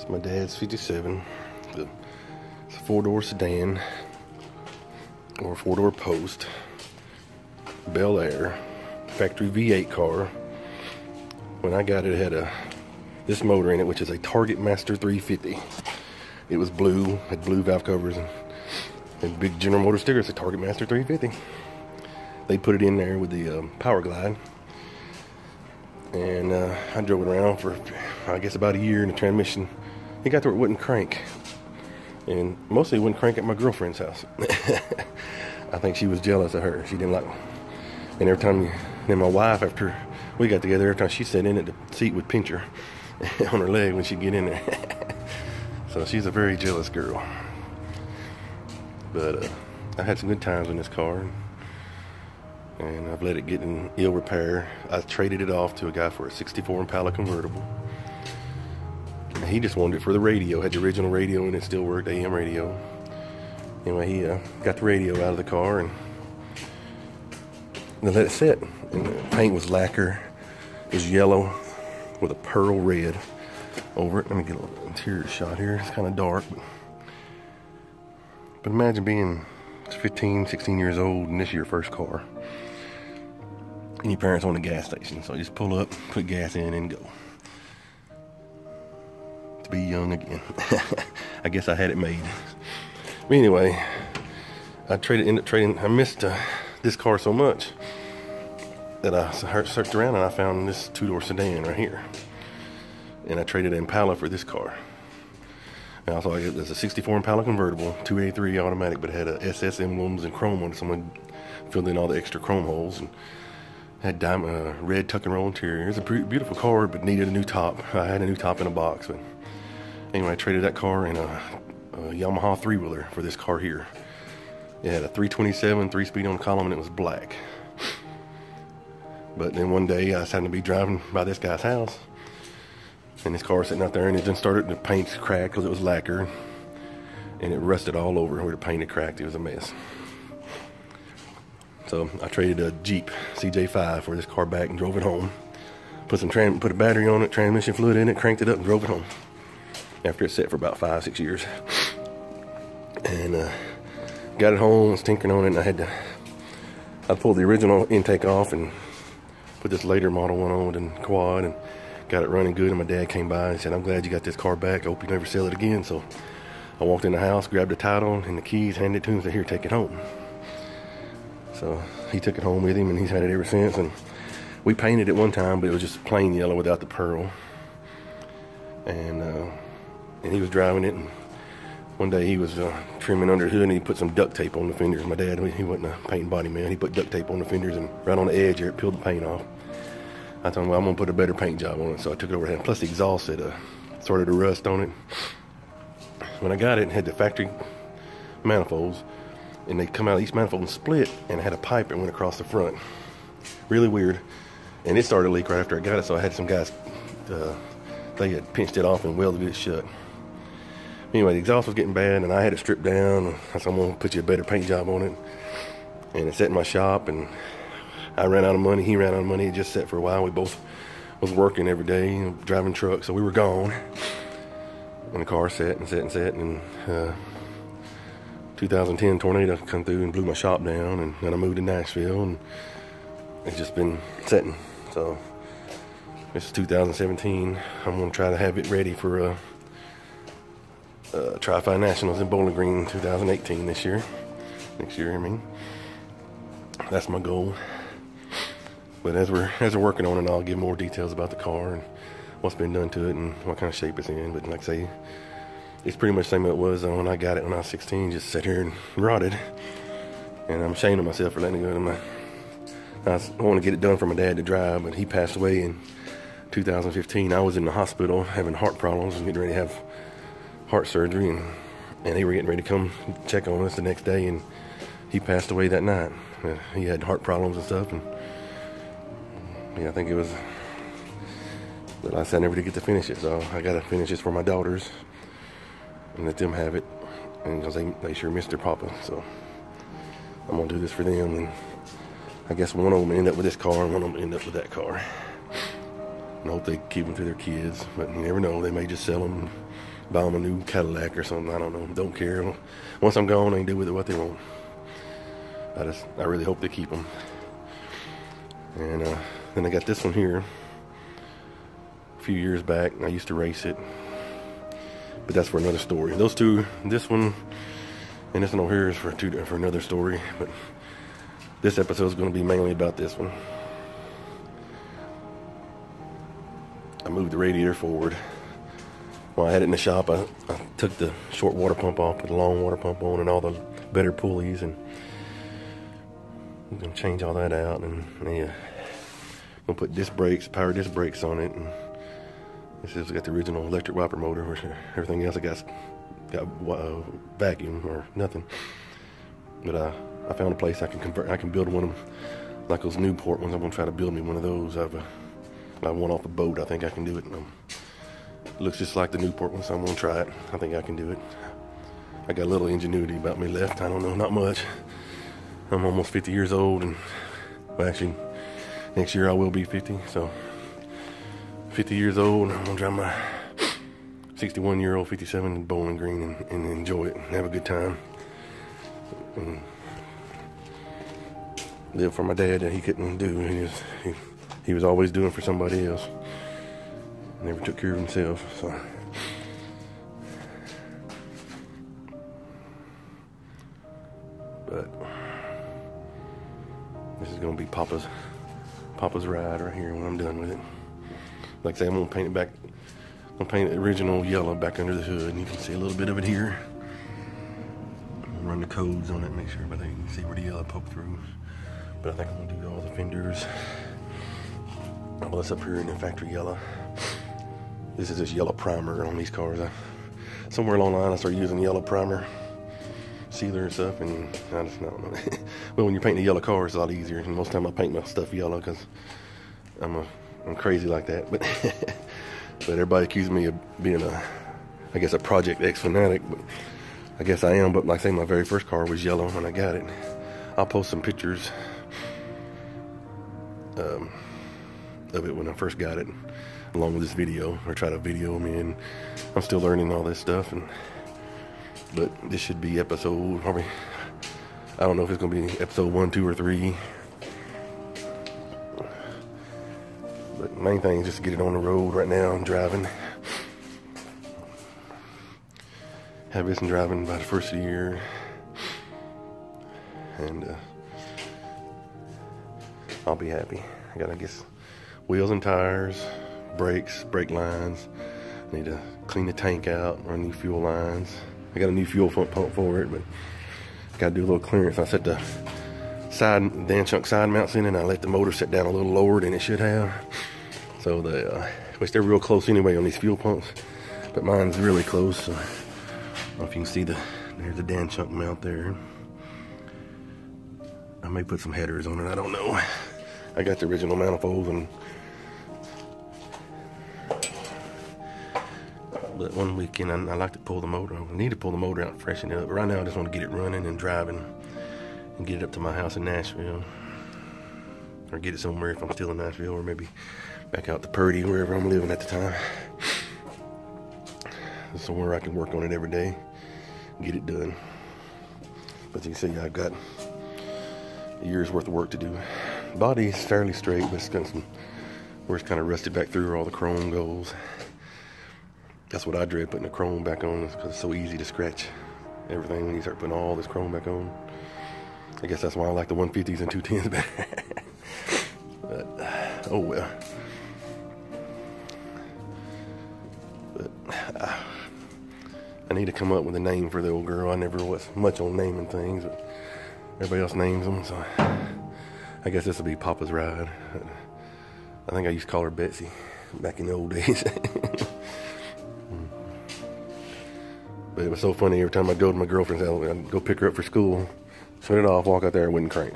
It's my dad's 57. It's a four-door sedan or a four-door post. Belair, factory V8 car. When I got it, it had this motor in it, which is a Target Master 350. It was blue, had blue valve covers and big General Motors sticker. It's a Target Master 350. They put it in there with the Power Glide, and I drove it around for, I guess, about a year. In the transmission, it got to where it wouldn't crank, and mostly it wouldn't crank at my girlfriend's house. I think she was jealous of her. She didn't like, and every time, then my wife, after we got together, every time she sat in it, the seat would pinch her on her leg when she'd get in there. So she's a very jealous girl. But I had some good times in this car, and I've let it get in ill repair. I traded it off to a guy for a 64 Impala convertible. And he just wanted it for the radio. Had the original radio and it still worked, AM radio. Anyway, he got the radio out of the car and let it sit. And the paint was lacquer. It was yellow with a pearl red over it. Let me get a little interior shot here. It's kind of dark. But imagine being 15, 16 years old and this is your first car. And your parents own a gas station. So you just pull up, put gas in, and go. To be young again. I guess I had it made. But anyway, ended up trading. I missed this car so much that I searched around and I found this two-door sedan right here. And I traded an Impala for this car. And also, it was a 64 Impala convertible, 283 automatic, but it had SS emblems and chrome on it. Someone filled in all the extra chrome holes and had diamond, red tuck and roll interior. It was a beautiful car, but needed a new top. I had a new top in a box. But anyway, I traded that car in a Yamaha three-wheeler for this car here. It had a 327 3-speed on the column, and it was black. But then one day I was having to be driving by this guy's house, and this car was sitting out there, and it then started to paint crack because it was lacquer, and it rusted all over where the paint had cracked. It was a mess. So I traded a Jeep CJ5 for this car back and drove it home. Put a battery on it, transmission fluid in it, cranked it up, and drove it home. After it sat for about 5-6 years, and got it home, was tinkering on it, and I pulled the original intake off and put this later model one on with a quad and got it running good. And my dad came by and said, "I'm glad you got this car back. I hope you never sell it again." So I walked in the house, grabbed the title and the keys, handed it to him, and said, "Here, take it home." So he took it home with him, and he's had it ever since. And we painted it one time, but it was just plain yellow without the pearl. And he was driving it, and one day he was trimming under the hood, and he put some duct tape on the fenders. My dad, he wasn't a paint and body man. He put duct tape on the fenders, and right on the edge here, it peeled the paint off. I told him, "Well, I'm going to put a better paint job on it." So I took it over there. Plus the exhaust had started to rust on it. When I got it, it had the factory manifolds, and they come out of each manifold and split, and it had a pipe that went across the front. Really weird. And it started to leak right after I got it, so I had some guys, they had pinched it off and welded it shut. Anyway, the exhaust was getting bad, and I had it stripped down. I said, "I'm going to put you a better paint job on it." And it sat in my shop, and I ran out of money. He ran out of money. It just sat for a while. We both was working every day, driving trucks, so we were gone. And the car sat and sat and sat, and 2010 tornado come through and blew my shop down, and then I moved to Nashville, and it's just been sitting. So this is 2017. I'm going to try to have it ready for Tri-Fi Nationals in Bowling Green 2018 next year. I mean. That's my goal. But as we're working on it, I'll give more details about the car and what's been done to it and what kind of shape it's in. But like I say, it's pretty much the same as it was when I got it when I was 16. Just sat here and rotted. And I'm ashamed of myself for letting it go. I want to get it done for my dad to drive, but he passed away in 2015. I was in the hospital having heart problems and getting ready to have heart surgery, and they were getting ready to come check on us the next day, and he passed away that night. He had heart problems and stuff, and yeah, I think it was, but I said I never did get to finish it, so I got to finish this for my daughters and let them have it, and because they sure missed their papa, so I'm gonna do this for them. And I guess one of them will end up with this car and one of them will end up with that car. And I hope they keep them to their kids, but you never know, they may just sell them buy them a new Cadillac or something. I don't know. Don't care. Once I'm gone, they can do with it what they want. I really hope they keep them. And then I got this one here. A few years back, I used to race it, but that's for another story. Those two, this one and this one over here, is for another story. But this episode is going to be mainly about this one. I moved the radiator forward. While I had it in the shop, I took the short water pump off, put the long water pump on, and all the better pulleys, and I'm gonna change all that out. And yeah, I'm gonna put power disc brakes on it. And this has got the original electric wiper motor, which everything else I got vacuum or nothing. But I found a place I can convert. I can build one of them, like those Newport ones. I'm gonna try to build me one of those. I won off a boat. I think I can do it. It looks just like the Newport one, so I'm gonna try it. I think I can do it. I got a little ingenuity about me left. I don't know, not much. I'm almost 50 years old, and well, actually, next year I will be 50. So 50 years old, I'm gonna drive my 61-year-old 57 Bowling Green and enjoy it and have a good time. And live for my dad that he couldn't do. He was always doing for somebody else. Never took care of himself. So but this is gonna be Papa's ride right here when I'm done with it. Like I say, I'm gonna paint it back. I'm gonna paint the original yellow back under the hood, and you can see a little bit of it here. Run the codes on it, make sure everybody can see where the yellow poked through. But I think I'm gonna do all the fenders. All this up here in the factory yellow. This is just yellow primer on these cars. Somewhere along the line I started using yellow primer sealer and stuff, and I just don't know. Well, when you're painting a yellow car, it's a lot easier. And most of the time I paint my stuff yellow because I'm crazy like that. But but everybody accuses me of being I guess a Project X fanatic. But I guess I am. But like I say, my very first car was yellow when I got it. I'll post some pictures of it when I first got it, along with this video, or try to video me. And I'm still learning all this stuff, but this should be episode, probably, I don't know if it's gonna be episode 1, 2, or 3. But main thing is just to get it on the road right now. I'm driving. Have this in driving by the first of the year, and I'll be happy. I got, I guess, wheels and tires, brakes, brake lines. I need to clean the tank out, run new fuel lines. I got a new fuel pump for it, but got to do a little clearance. I set the Dan Chunk side mounts in, and I let the motor sit down a little lower than it should have. So which they're real close anyway on these fuel pumps, but mine's really close. So I don't know if you can see there's the Dan Chunk mount there. I may put some headers on it, I don't know. I got the original manifolds, but one weekend I like to pull the motor. I need to pull the motor out and freshen it up. But right now I just want to get it running and driving and get it up to my house in Nashville, or get it somewhere if I'm still in Nashville, or maybe back out to Purdy, wherever I'm living at the time. Somewhere I can work on it every day, get it done. But you can see I've got a year's worth of work to do. Body is fairly straight, but it's got some where it's kind of rusted back through where all the chrome goes. That's what I dread, putting the chrome back on, because it's so easy to scratch everything when you start putting all this chrome back on. I guess that's why I like the 150s and 210s better. But oh well. But I need to come up with a name for the old girl. I never was much on naming things, but everybody else names them, so I guess this will be Papa's ride. I think I used to call her Betsy back in the old days. But it was so funny, every time I'd go to my girlfriend's house, I'd go pick her up for school, shut it off, walk out there, and wouldn't crank.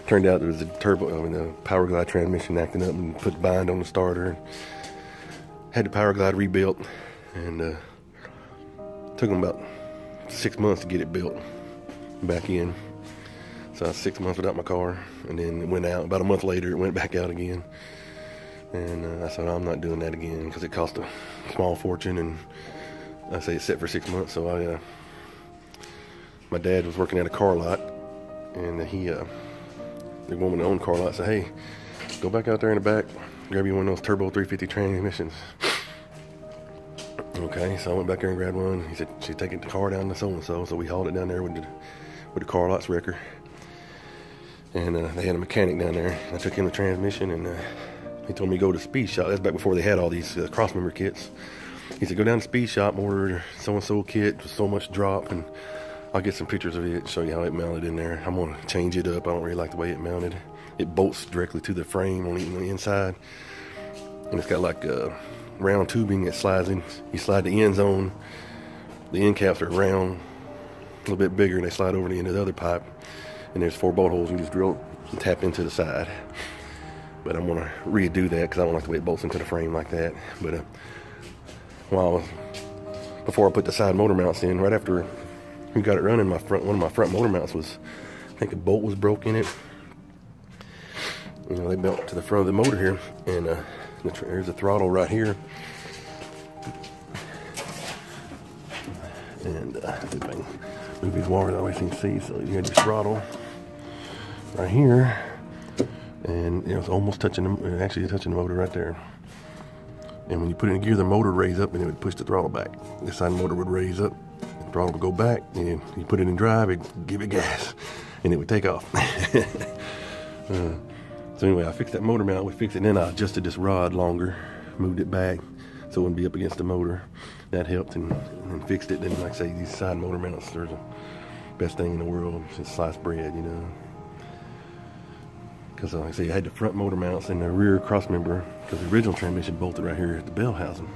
Turned out there was the power glide transmission acting up, and put the bind on the starter. And had the power glide rebuilt, and took them about 6 months to get it built back in. So I was 6 months without my car, and then it went out. About a month later, it went back out again. And I said, I'm not doing that again, because it cost a small fortune, and I say it's set for 6 months. So my dad was working at a car lot, and the woman that owned the car lot said, "Hey, go back out there in the back, grab you one of those turbo 350 transmissions." Okay, so I went back there and grabbed one. He said she'd taking the car down to so-and-so, so we hauled it down there with the car lot's wrecker. And they had a mechanic down there. I took him the transmission, and he told me to go to the speed shop. That's back before they had all these crossmember kits. He said, go down to the speed shop, order so-and-so kit with so much drop, and I'll get some pictures of it, show you how it mounted in there. I'm going to change it up. I don't really like the way it mounted. It bolts directly to the frame on the inside. And it's got like round tubing that slides in. You slide the ends on. The end caps are round, a little bit bigger, and they slide over the end of the other pipe. And there's 4 bolt holes. You just drill and tap into the side. But I'm going to redo that because I don't like the way it bolts into the frame like that. But before I put the side motor mounts in, right after we got it running, one of my front motor mounts was, I think a bolt was broke in it. You know, they built to the front of the motor here, and there's a throttle right here. And see if I can move these wires that way so you can see. So you got your throttle right here, and it's almost touching the motor right there. And when you put it in gear, the motor raise up and it would push the throttle back. This side motor would raise up, the throttle would go back, and you put it in drive, it'd give it gas, and it would take off. So anyway, I fixed that motor mount. We fixed it, and then I adjusted this rod longer, moved it back so it wouldn't be up against the motor. That helped, and fixed it. Then, like I say, these side motor mounts are the best thing in the world since sliced bread, you know. Because, like I say, I had the front motor mounts and the rear crossmember, because the original transmission bolted right here at the bell housing.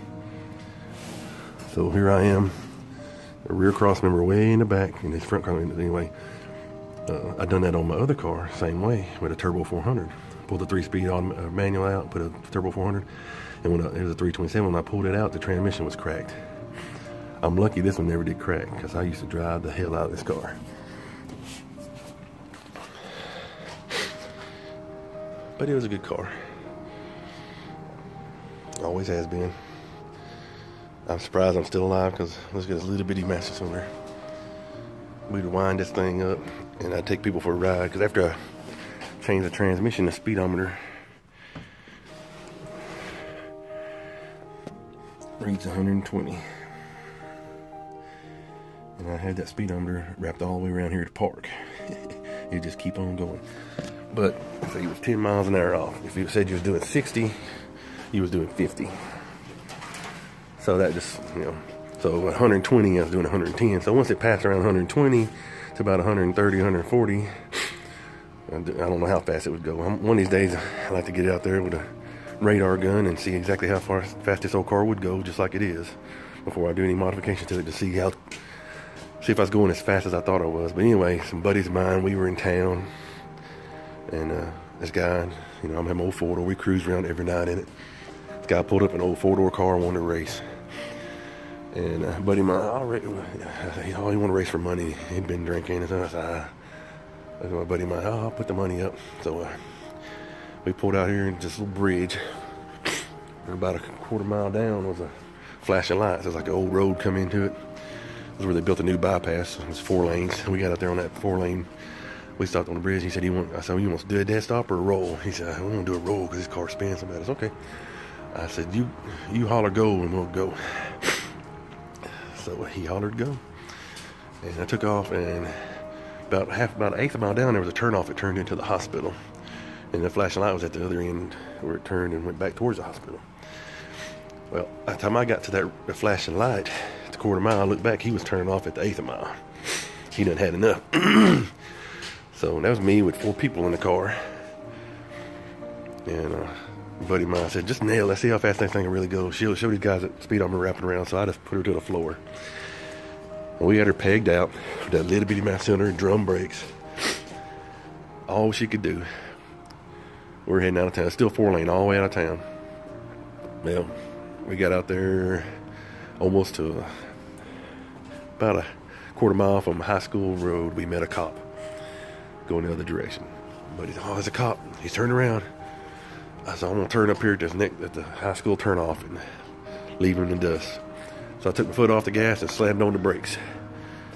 So here I am, the rear crossmember way in the back, and this front crossmember. Anyway, I done that on my other car, same way, with a turbo 400. Pulled the 3-speed manual out, put a turbo 400, and when it was a 327, when I pulled it out, the transmission was cracked. I'm lucky this one never did crack, because I used to drive the hell out of this car. But it was a good car. Always has been. I'm surprised I'm still alive, because look at this little bitty master cylinder. We'd wind this thing up, and I'd take people for a ride, because after I changed the transmission, the speedometer reads 120. And I had that speedometer wrapped all the way around here to park. You just keep on going. But so you was 10 miles an hour off. If you said you was doing 60, you was doing 50. So that just, so 120, I was doing 110. So once it passed around 120 to about 130, 140, I don't know how fast it would go. One of these days, I like to get out there with a radar gun and see exactly how fast this old car would go, just like it is, before I do any modifications to it, to see if I was going as fast as I thought I was. But anyway, some buddies of mine, we were in town, and this guy, I'm having an old 4-door. We cruise around every night in it. This guy pulled up an old 4-door car and wanted to race. And a buddy of mine, he wanted to race for money. He'd been drinking, and so I said, my buddy of mine, I'll put the money up. So we pulled out here in this little bridge. And about a quarter mile down was a flashing light. There's like an old road come into it. This is where they built a new bypass. It was 4 lanes. And we got out there on that 4-lane. We stopped on the bridge. He said, I said, you want to do a dead stop or a roll? He said, I want to do a roll because this car spins so bad. I said, okay. I said, you holler go and we'll go. So he hollered go. And I took off, and about an eighth of a mile down, there was a turnoff. It turned into the hospital. And the flashing light was at the other end where it turned and went back towards the hospital. Well, by the time I got to the flashing light, at the quarter mile, I looked back, he was turning off at the 8th mile. He done had enough. So that was me with 4 people in the car. And a buddy of mine said, just nail it. Let's see how fast that thing can really go. She'll show these guys that speed I'm wrapping around. So I just put her to the floor. And we had her pegged out with that little bitty master cylinder and drum brakes. All she could do. We're heading out of town. It's still 4-lane all the way out of town. Well, we got out there almost to about a quarter mile from High School Road. We met a cop going the other direction. But he's, there's a cop. He's turned around. I said, I'm going to turn up here at the High School turnoff and leave him in the dust. So I took my foot off the gas and slammed on the brakes.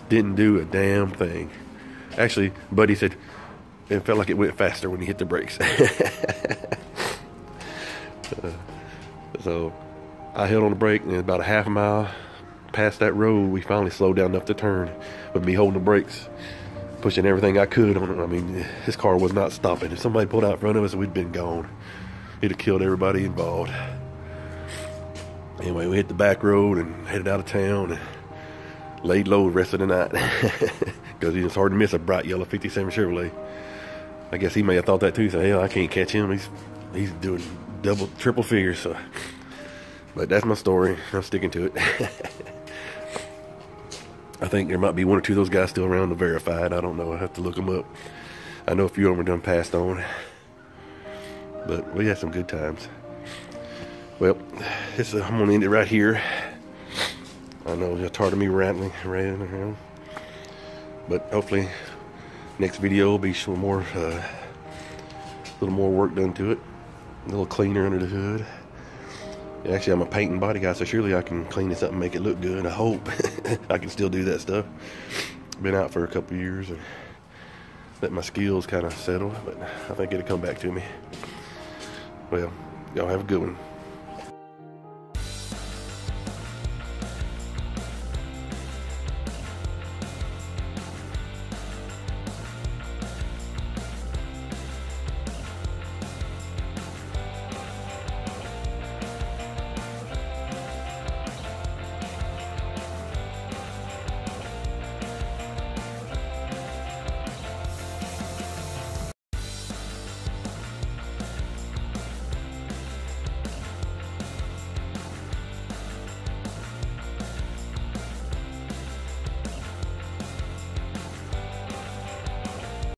Didn't do a damn thing. Actually, Buddy said it felt like it went faster when he hit the brakes. So I held on the brake, and about a half a mile past that road, we finally slowed down enough to turn with me holding the brakes, pushing everything I could on it. I mean, his car was not stopping. If somebody pulled out in front of us, we'd been gone. It'd have killed everybody involved. Anyway, we hit the back road and headed out of town and laid low the rest of the night. Because it's hard to miss a bright yellow 57 Chevrolet. I guess he may have thought that too. So, hell, I can't catch him. He's doing double, triple figures. So, but that's my story. I'm sticking to it. I think there might be one or two of those guys still around to verify it. I don't know. I have to look them up. I know a few of them are done passed on. But we had some good times. Well, I'm going to end it right here. I know you're tired of me ranting around. But hopefully next video will be some more, a little more work done to it. A little cleaner under the hood. Actually, I'm a painting body guy, so surely I can clean this up and make it look good. I hope I can still do that stuff. Been out for a couple years and let my skills kind of settle, but I think it'll come back to me. Well, y'all have a good one.